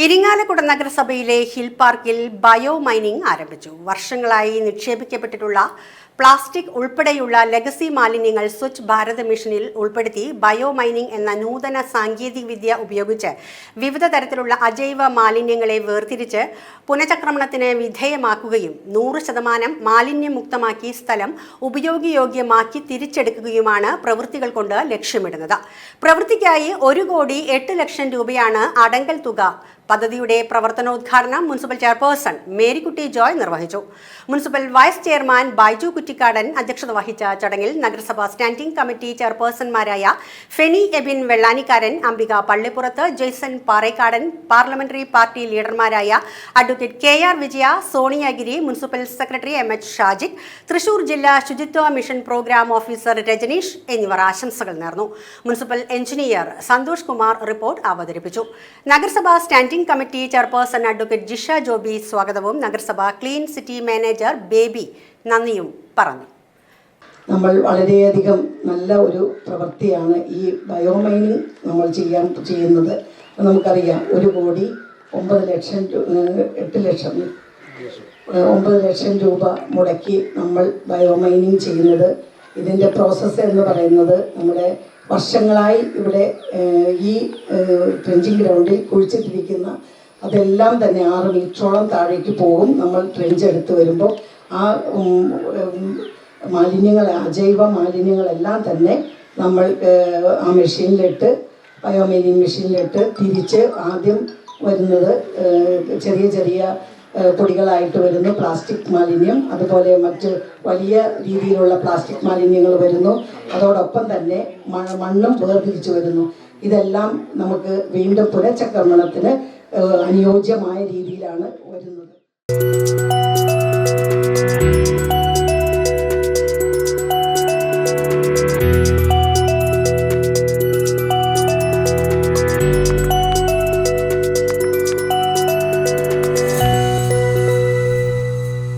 ഇരിങ്ങാലക്കുട നഗരസഭയിലെ ഹിൽ പാർക്കിൽ bio mining ആരംഭിച്ചു. വർഷങ്ങളായി നിക്ഷേപിക്കപ്പെട്ടിട്ടുള്ള പ്ലാസ്റ്റിക് ഉൾപ്പെടെയുള്ള ലെഗസി മാലിന്യങ്ങൾ സ്വച്ഛ് ഭാരത് മിഷനിൽ ഉൾപ്പെടുത്തി ബയോ മൈനിംഗ് എന്ന നൂതന സാങ്കേതികവിദ്യ ഉപയോഗിച്ച് വിവിധ തരത്തിലുള്ള അജൈവ മാലിന്യങ്ങളെ വേർതിരിച്ച് പുനഃചക്രമണത്തിന് വിധേയമാക്കുകയും 100% മാലിന്യമുക്തമാക്കി സ്ഥലം ഉപയോഗയോഗ്യമാക്കി തിരിച്ചെടുക്കുകയുമാണ് പ്രവൃത്തികൾ കൊണ്ട് ലക്ഷ്യമിടുന്നത്. പ്രവൃത്തിക്കായി 1,08 ലക്ഷം രൂപയാണ് അടങ്കൽ തുക. പദ്ധതിയുടെ പ്രവർത്തനോദ്ഘാടനം മുനിസിപ്പൽ ചെയർപേഴ്സൺ മേരിക്കുട്ടി ജോയ് നിർവഹിച്ചു. Municipal vice chairman Baiju Kuttikkadan അധ്യക്ഷത വഹിച്ച ചടങ്ങിൽ നഗരസഭാ സ്റ്റാൻഡിംഗ് കമ്മിറ്റി ചെയർപേഴ്സൺമാരായ ഫെനി എബിൻ വെള്ളാനിക്കാരൻ, അംബിക പള്ളിപ്പുറത്ത്, ജെയ്സൺ പാറേക്കാടൻ, പാർലമെന്ററി പാർട്ടി ലീഡർമാരായ advocate KR Vijaya, Soniyagiri, municipal secretary MH Shajid, Thrissur ജില്ലാ ശുചിത്വ മിഷൻ പ്രോഗ്രാം ഓഫീസർ രജനീഷ് എന്നിവർ ആശംസകൾ നേർന്നു. Municipal engineer Santhosh Kumar report അവതരിപ്പിച്ചു. നഗരസഭാ standing committee chairperson advocate Jisha Joby സ്വാഗതവും നഗരസഭ ക്ലീൻ സിറ്റി മാനേജർ ബേബി നന്ദിയും പറഞ്ഞു. നമ്മൾ വളരെയധികം നല്ല ഒരു പ്രവൃത്തിയാണ് ഈ ബയോമൈനിങ് നമ്മൾ ചെയ്യുന്നത്. നമുക്കറിയാം 1,08 ലക്ഷം രൂപ മുടക്കി നമ്മൾ ബയോമൈനിങ് ചെയ്യുന്നത്. ഇതിൻ്റെ പ്രോസസ്സ് എന്ന് പറയുന്നത് നമ്മുടെ വർഷങ്ങളായി ഇവിടെ ഈ ട്രെഞ്ചിങ് ഗ്രൗണ്ടിൽ കുഴിച്ചിട്ടിരിക്കുന്ന അതെല്ലാം തന്നെ 6 മീറ്ററോളം താഴേക്ക് പോകും. നമ്മൾ ട്രെഞ്ച് എടുത്ത് വരുമ്പോൾ ആ അജൈവ മാലിന്യങ്ങളെല്ലാം തന്നെ നമ്മൾ ആ മെഷീനിലിട്ട് ബയോമൈനിങ് മെഷീനിലിട്ട് തിരിച്ച് ആദ്യം വരുന്നത് ചെറിയ ചെറിയ പൊടികളായിട്ട് വരുന്നു പ്ലാസ്റ്റിക് മാലിന്യം, അതുപോലെ മറ്റ് വലിയ രീതിയിലുള്ള പ്ലാസ്റ്റിക് മാലിന്യങ്ങൾ വരുന്നു. അതോടൊപ്പം തന്നെ മണ്ണും വേർതിരിച്ചു വരുന്നു. ഇതെല്ലാം നമുക്ക് വീണ്ടും പുനഃചക്രമണത്തിന് അനുയോജ്യമായ രീതിയിലാണ് വരുന്നത്.